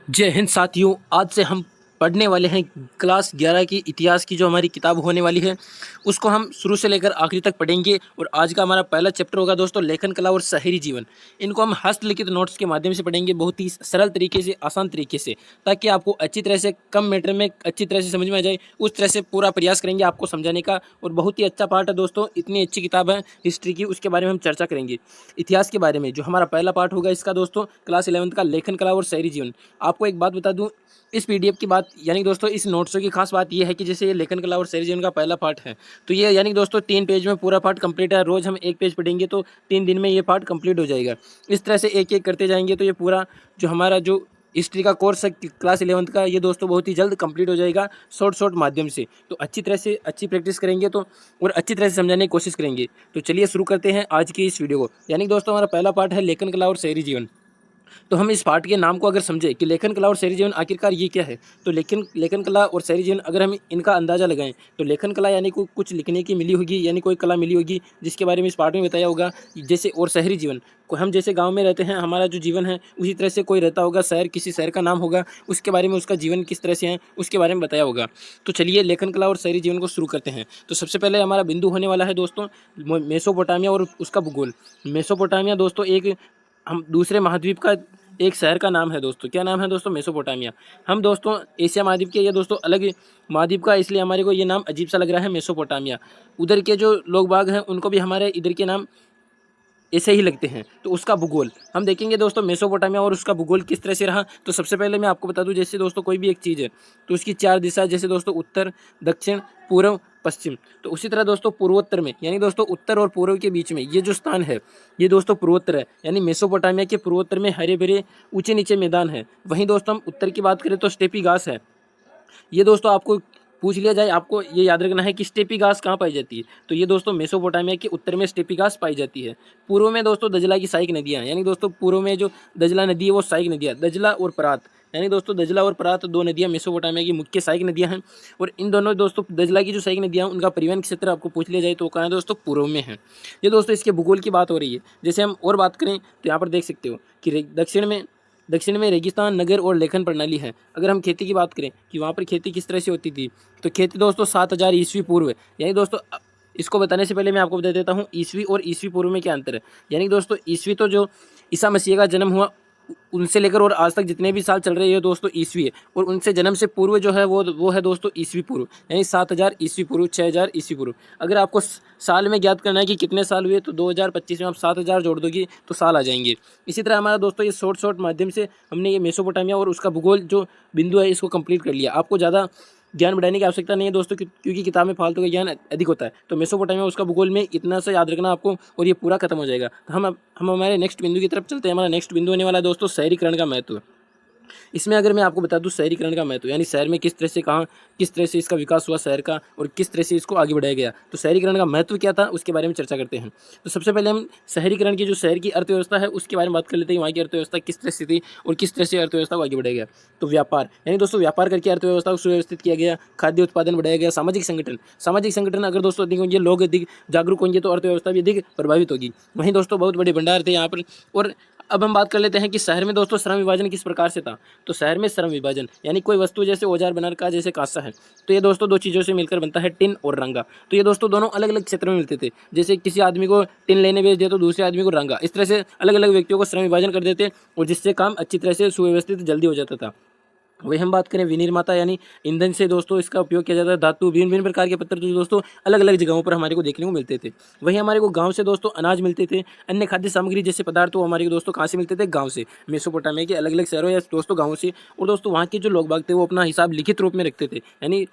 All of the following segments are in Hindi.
जय हिंद साथियों। आज से हम पढ़ने वाले हैं क्लास 11 की इतिहास की जो हमारी किताब होने वाली है उसको हम शुरू से लेकर आखिरी तक पढ़ेंगे। और आज का हमारा पहला चैप्टर होगा दोस्तों लेखन कला और शहरी जीवन। इनको हम हस्तलिखित नोट्स के माध्यम से पढ़ेंगे, बहुत ही सरल तरीके से, आसान तरीके से, ताकि आपको अच्छी तरह से कम मैटर में अच्छी तरह से समझ में आ जाए। उस तरह से पूरा प्रयास करेंगे आपको समझाने का। और बहुत ही अच्छा पार्ट है दोस्तों, इतनी अच्छी किताब है हिस्ट्री की, उसके बारे में हम चर्चा करेंगे। इतिहास के बारे में जो हमारा पहला पार्ट होगा इसका दोस्तों, क्लास 11 का लेखन कला और शहरी जीवन। आपको एक बात बता दूं, इस पीडीएफ की बात यानी दोस्तों इस नोट्सों की खास बात यह है कि जैसे ये लेखन कला और शहरी जीवन का पहला पार्ट है, तो ये यानी दोस्तों 3 पेज में पूरा पार्ट कंप्लीट है। रोज हम एक पेज पढ़ेंगे तो 3 दिन में ये पार्ट कंप्लीट हो जाएगा। इस तरह से एक एक करते जाएंगे तो ये पूरा जो हमारा जो हिस्ट्री का कोर्स है क्लास 11 का, ये दोस्तों बहुत ही जल्द कंप्लीट हो जाएगा शॉर्ट माध्यम से। तो अच्छी तरह से अच्छी प्रैक्टिस करेंगे तो और अच्छी तरह से समझाने की कोशिश करेंगे। तो चलिए शुरू करते हैं आज की इस वीडियो को। यानी दोस्तों हमारा पहला पार्ट है लेखन कला और शहरी जीवन। तो हम इस पार्ट के नाम को अगर समझे कि लेखन कला और शहरी जीवन आखिरकार ये क्या है, तो लेखन कला और शहरी जीवन अगर हम इनका अंदाजा लगाएं तो लेखन कला यानी कुछ लिखने की मिली होगी, यानी कोई कला मिली होगी जिसके बारे में इस पार्ट में बताया होगा। जैसे और शहरी जीवन को हम जैसे गांव में रहते हैं, हमारा जो जीवन है उसी तरह से कोई रहता होगा, शहर किसी शहर का नाम होगा, उसके बारे में उसका जीवन किस तरह से है उसके बारे में बताया होगा। तो चलिए लेखन कला और शहरी जीवन को शुरू करते हैं। तो सबसे पहले हमारा बिंदु होने वाला है दोस्तों मेसोपोटामिया और उसका भूगोल। मेसोपोटामिया दोस्तों एक हम दूसरे महाद्वीप का एक शहर का नाम है दोस्तों। क्या नाम है दोस्तों? मेसोपोटामिया। हम दोस्तों एशिया महाद्वीप के, ये दोस्तों अलग महाद्वीप का, इसलिए हमारे को ये नाम अजीब सा लग रहा है मेसोपोटामिया। उधर के जो लोग बाग हैं उनको भी हमारे इधर के नाम ऐसे ही लगते हैं। तो उसका भूगोल हम देखेंगे दोस्तों, मेसोपोटामिया और उसका भूगोल किस तरह से रहा। तो सबसे पहले मैं आपको बता दूं, जैसे दोस्तों कोई भी एक चीज़ है तो उसकी 4 दिशा, जैसे दोस्तों उत्तर, दक्षिण, पूर्व, पश्चिम। तो उसी तरह दोस्तों पूर्वोत्तर में, यानी दोस्तों उत्तर और पूर्व के बीच में ये जो स्थान है ये दोस्तों पूर्वोत्तर है। यानी मेसोपोटामिया के पूर्वोत्तर में हरे भरे ऊंचे नीचे मैदान है। वहीं दोस्तों हम उत्तर की बात करें तो स्टेपी घास है। ये दोस्तों आपको पूछ लिया जाए, आपको ये याद रखना है कि स्टेपी घास कहाँ पाई जाती है, तो ये दोस्तों मेसोपोटामिया के उत्तर में स्टेपी घास पाई जाती है। पूर्व में दोस्तों दजला की सहायक नदियाँ हैं, यानी दोस्तों पूर्व में जो दजला नदी है वो सहायक नदियाँ, दजला और परात, यानी दोस्तों दजला और परात 2 नदियाँ मेसोपोटामिया की मुख्य सहायक नदियाँ हैं। और इन दोनों दोस्तों दजला की जो सहायक नदियाँ हैं उनका परिवहन क्षेत्र आपको पूछ लिया जाए तो कहाँ है दोस्तों? पूर्व में है। ये दोस्तों इसके भूगोल की बात हो रही है। जैसे हम और बात करें तो यहाँ पर देख सकते हो कि दक्षिण में रेगिस्तान, नगर और लेखन प्रणाली है। अगर हम खेती की बात करें कि वहाँ पर खेती किस तरह से होती थी, तो खेती दोस्तों 7000 ईस्वी पूर्व, यानी दोस्तों इसको बताने से पहले मैं आपको बता देता हूँ ईस्वी और ईस्वी पूर्व में क्या अंतर है। यानी दोस्तों ईस्वी तो जो ईसा मसीह का जन्म हुआ उनसे लेकर और आज तक जितने भी साल चल रहे हैं दोस्तों ईस्वी है। और उनसे जन्म से पूर्व जो है वो है दोस्तों ईस्वी पूर्व, यानी 7000 ईस्वी पूर्व, 6000 ईस्वी पूर्व। अगर आपको साल में ज्ञात करना है कि कितने साल हुए तो 2025 में आप 7000 जोड़ दोगे तो साल आ जाएंगे। इसी तरह हमारा दोस्तों ये शॉर्ट माध्यम से हमने ये मेसोपोटामिया और उसका भूगोल जो बिंदु है इसको कंप्लीट कर लिया। आपको ज़्यादा ज्ञान बढ़ाने की आवश्यकता नहीं है दोस्तों, क्योंकि किताब में फालतू का ज्ञान अधिक होता है। तो मेसोपोटामिया उसका भूगोल में इतना सा याद रखना आपको और ये पूरा खत्म हो जाएगा। तो हम हमारे नेक्स्ट बिंदु की तरफ चलते हैं। हमारा नेक्स्ट बिंदु होने वाला है दोस्तों शहरीकरण का महत्व। इसमें अगर मैं आपको बता दूं शहरीकरण का महत्व, यानी शहर में किस तरह से कहाँ किस तरह से इसका विकास हुआ शहर का और किस तरह से इसको आगे बढ़ाया गया, तो शहरीकरण का महत्व क्या था उसके बारे में चर्चा करते हैं। तो सबसे पहले हम शहरीकरण की जो शहर की अर्थव्यवस्था है उसके बारे में बात कर लेते हैं। वहाँ की अर्थव्यवस्था किस तरह से थी और किस तरह से अर्थव्यवस्था को आगे बढ़ाया गया। तो व्यापार, यानी दोस्तों व्यापार करके अर्थव्यवस्था को सुव्यवस्थित किया गया, खाद्य उत्पादन बढ़ाया गया। सामाजिक संगठन अगर दोस्तों अधिक होंगे, लोग अधिक जागरूक होंगे तो अर्थव्यवस्था भी अधिक प्रभावित होगी। वहीं दोस्तों बहुत बड़े भंडार थे यहाँ पर। और अब हम बात कर लेते हैं कि शहर में दोस्तों श्रम विभाजन किस प्रकार से था। तो शहर में श्रम विभाजन यानी कोई वस्तु जैसे औजार बनाने का जैसे कांसा है, तो ये दोस्तों 2 चीज़ों से मिलकर बनता है, टिन और रंगा। तो ये दोस्तों दोनों अलग अलग क्षेत्र में मिलते थे। जैसे किसी आदमी को टिन लेने भेज दिया तो दूसरे आदमी को रंगा, इस तरह से अलग अलग व्यक्तियों को श्रम विभाजन कर देते और जिससे काम अच्छी तरह से सुव्यवस्थित जल्दी हो जाता था। वही हम बात करें विनिर्माता यानी ईंधन से दोस्तों इसका उपयोग किया जाता है। धातु भिन्न भिन्न प्रकार के पत्थर जो दोस्तों अलग अलग जगहों पर हमारे को देखने को मिलते थे। वहीं हमारे को गांव से दोस्तों अनाज मिलते थे। अन्य खाद्य सामग्री जैसे पदार्थ वो हमारे को दोस्तों कहाँ से मिलते थे? गांव से, मेसोपोटामिया के अलग अलग शहरों या दोस्तों गाँवों से। और दोस्तों वहाँ के जो लोग बाग थे वो अपना हिसाब लिखित रूप में रखते थे, यानी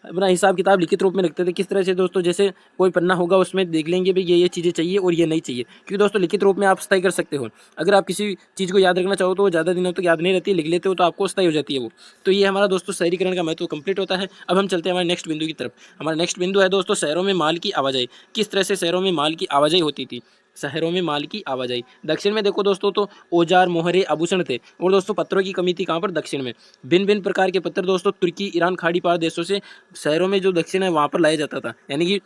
अपना हिसाब किताब लिखित रूप में रखते थे। किस तरह से दोस्तों? जैसे कोई पन्ना होगा उसमें देख लेंगे भाई ये चीज़ें चाहिए और ये नहीं चाहिए, क्योंकि दोस्तों लिखित रूप में आप स्थायी कर सकते हो। अगर आप किसी चीज़ को याद रखना चाहो तो वो ज़्यादा दिनों तक याद नहीं रहती, लिख लेते हो तो आपको स्थायी हो जाती है वो। तो ये हमारा दोस्तों शहरीकरण का महत्व कंप्लीट होता है। अब हम चलते हैं हमारे नेक्स्ट बिंदु की तरफ। हमारा नेक्स्ट बिंदु है दोस्तों शहरों में माल की आवाजाही। किस तरह से शहरों में माल की आवाजाही होती थी? शहरों में माल की आवाजाही दक्षिण में देखो दोस्तों तो औजार, मोहरे, आभूषण थे। और दोस्तों पत्थरों की कमी थी कहाँ पर? दक्षिण में। भिन्न भिन्न प्रकार के पत्थर दोस्तों तुर्की, ईरान, खाड़ी पार देशों से शहरों में जो दक्षिण है वहाँ पर लाया जाता था। यानी कि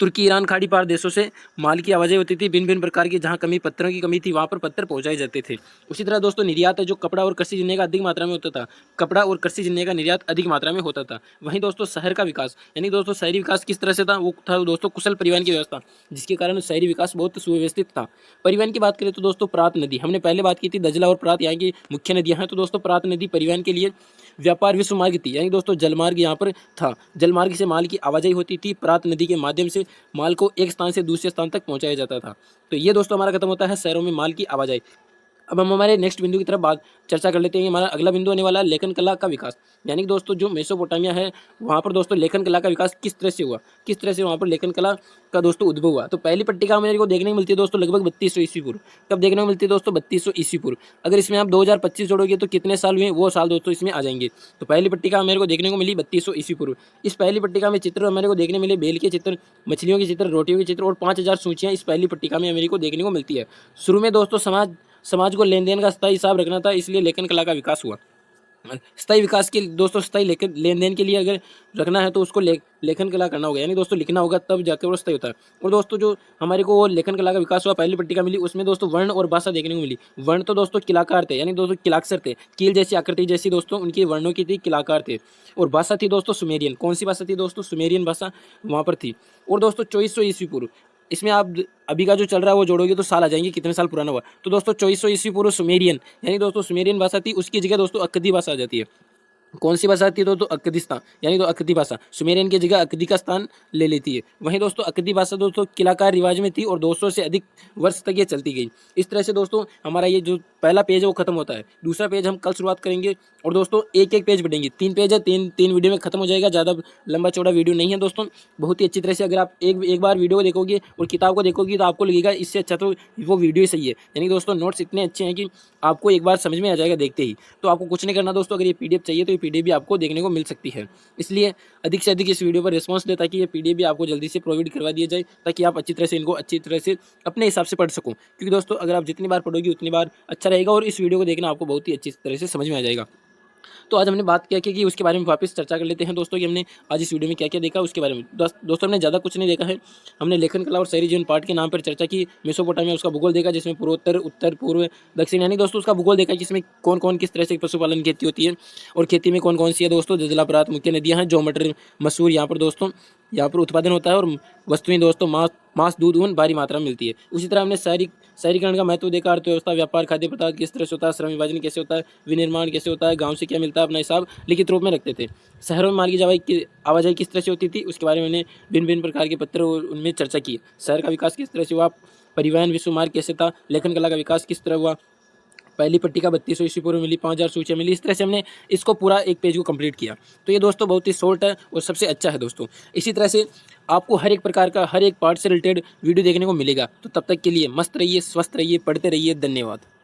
तुर्की, ईरान, खाड़ी पार देशों से माल की आवाजाही होती थी। भिन्न भिन्न प्रकार की जहाँ कमी पत्थरों की कमी थी वहाँ पर पत्थर पहुँचाए जाते थे। उसी तरह दोस्तों निर्यात है जो कपड़ा और कृषि जिन्ने का अधिक मात्रा में होता था। कपड़ा और कृषि जिन्ने का निर्यात अधिक मात्रा में होता था। वहीं दोस्तों शहर का विकास यानी दोस्तों शहरी विकास किस तरह से था, वो था दोस्तों कुशल परिवहन की व्यवस्था, जिसके कारण शहरी विकास बहुत सुव्यवस्थित था। परिवहन की बात करें तो दोस्तों प्रात नदी, हमने पहले बात की थी दजला और प्रात यहाँ की मुख्य नदियाँ हैं। तो दोस्तों प्रात नदी परिवहन के लिए व्यापार विश्व मार्ग थी, यानी दोस्तों जलमार्ग यहाँ पर था। जलमार्ग से माल की आवाजाही होती थी। प्रात नदी के माध्यम से माल को एक स्थान से दूसरे स्थान तक पहुंचाया जाता था। तो ये दोस्तों हमारा खत्म होता है शहरों में माल की आवाजाही। अब हम हमारे नेक्स्ट बिंदु की तरफ बात चर्चा कर लेते हैं। हमारा अगला बिंदु होने वाला है लेखन कला का विकास, यानी कि दोस्तों जो मेसोपोटामिया है वहाँ पर दोस्तों लेखन कला का विकास किस तरह से हुआ, किस तरह से वहाँ पर लेखन कला का दोस्तों उद्भव हुआ। तो पहली पट्टिका मेरे को देखने को मिलती है दोस्तों लगभग 3200 ईस्वी पूर्व। कब देखने को मिलती है दोस्तों? 3200 ईस्वी पूर्व। अगर इसमें आप 2025 जोड़ोगे तो कितने साल हुए वो साल दोस्तों इसमें आ जाएंगे। तो पहली पट्टिका मेरे को देखने को मिली 3200 ईस्वी पूर्व। इस पहली पट्टिका में चित्र मेरे को देखने मिले बेल के चित्र, मछलियों के चित्र, रोटियों के चित्र और 5000 सूचियाँ इस पहली पट्टिका में मेरे को देखने को मिलती है। शुरू में दोस्तों समाज को लेन देन का स्थायी हिसाब रखना था, इसलिए लेखन कला का विकास हुआ। स्थायी विकास के दोस्तों स्थायी लेन देन के लिए अगर रखना है तो उसको लेखन कला करना होगा, यानी दोस्तों लिखना होगा तब जाकर वो स्थायी होता है। और दोस्तों जो हमारे को वो लेखन कला का विकास हुआ पहली पट्टिका मिली, उसमें दोस्तों वर्ण और भाषा देखने को मिली। वर्ण तो दोस्तों किलाकार थे, यानी दोस्तों किलाक्षर थे, कील जैसी आकृति जैसी दोस्तों उनकी वर्णों की थी, किलाकार थे। और भाषा थी दोस्तों सुमेरियन। कौन सी भाषा थी दोस्तों? सुमेरियन भाषा वहाँ पर थी। और दोस्तों 2400 ईस्वी पूर्व, इसमें आप अभी का जो चल रहा है वो जोड़ोगे तो साल आ जाएंगे कितने साल पुराना हुआ। तो दोस्तों 2400 ईस्वी पूर्व सुमेरियन, यानी दोस्तों सुमेरियन भाषा थी, उसकी जगह दोस्तों अक्कदी भाषा आ जाती है। कौन सी भाषा आती है दोस्तों? अक्कदिस्तान, यानी तो अक्कदी भाषा सुमेरियन की जगह अक्कदी का स्थान ले लेती है। वहीं दोस्तों अक्कदी भाषा दोस्तों किलाकार रिवाज में थी और 200 से अधिक वर्ष तक ये चलती गई। इस तरह से दोस्तों हमारा ये जो पहला पेज है वो खत्म होता है। दूसरा पेज हम कल शुरुआत करेंगे और दोस्तों एक एक पेज पढ़ेंगे। 3 पेज है, तीन वीडियो में खत्म हो जाएगा। ज़्यादा लंबा चौड़ा वीडियो नहीं है दोस्तों। बहुत ही अच्छी तरह से अगर आप एक बार वीडियो को देखोगे और किताब को देखोगे तो आपको लगेगा इससे अच्छा तो वो वीडियो ही सही है। यानी दोस्तों नोट्स इतने अच्छे हैं कि आपको एक बार समझ में आ जाएगा देखते ही। तो आपको कुछ नहीं करना दोस्तों, अगर ये पीडीएफ चाहिए तो ये पीडीएफ भी आपको देखने को मिल सकती है। इसलिए अधिक से अधिक इस वीडियो पर रिस्पांस दें ताकि ये पीडीएफ भी आपको जल्दी से प्रोवाइड करवा दिया जाए, ताकि आप अच्छी तरह से इनको अच्छी तरह से अपने हिसाब से पढ़ सको। क्योंकि दोस्तों अगर आप जितनी बार पढ़ोगे उतनी बार अच्छा रहेगा और इस वीडियो को देखना आपको बहुत ही अच्छी तरह से समझ में आ जाएगा। तो आज हमने बात किया कि उसके बारे में वापस चर्चा कर लेते हैं दोस्तों कि हमने आज इस वीडियो में क्या क्या देखा उसके बारे में। दोस्तों हमने ज़्यादा कुछ नहीं देखा है। हमने लेखन कला और शहरी जीवन पार्ट के नाम पर चर्चा की। मेसोपोटामिया उसका भूगोल देखा, जिसमें पूर्वोत्तर, उत्तर, पूर्व, दक्षिण, यानी दोस्तों उसका भूगोल देखा कि इसमें कौन कौन किस तरह से पशुपालन खेती होती है और खेती में कौन कौन सी है दोस्तों। जजला, प्रात मुख्य नदियाँ हैं। जो मटर, मसूर यहाँ पर दोस्तों यहाँ पर उत्पादन होता है और वस्तुएं दोस्तों मांस, दूध, ऊन भारी मात्रा में मिलती है। उसी तरह हमने शहरीकरण का महत्व देखा, अर्थव्यवस्था, व्यापार, खाद्य पदार्थ किस तरह से होता है, श्रम विभाजन कैसे होता है, विनिर्माण कैसे होता है, गांव से क्या मिलता है, अपना हिसाब लिखित रूप में रखते थे। शहरों में माल की आवाजाही किस तरह से होती थी उसके बारे में मैंने भिन्न भिन्न प्रकार के पत्र उनमें चर्चा की। शहर का विकास किस तरह से हुआ, परिवहन विश्व मार्ग कैसे था, लेखन कला का विकास किस तरह हुआ, पहली पट्टिका 3200 ईस्वी पूर्व मिली, 5000 सूचियाँ मिली। इस तरह से हमने इसको पूरा एक पेज को कंप्लीट किया। तो ये दोस्तों बहुत ही शॉर्ट है और सबसे अच्छा है दोस्तों। इसी तरह से आपको हर एक प्रकार का हर एक पार्ट से रिलेटेड वीडियो देखने को मिलेगा। तो तब तक के लिए मस्त रहिए, स्वस्थ रहिए, पढ़ते रहिए। धन्यवाद।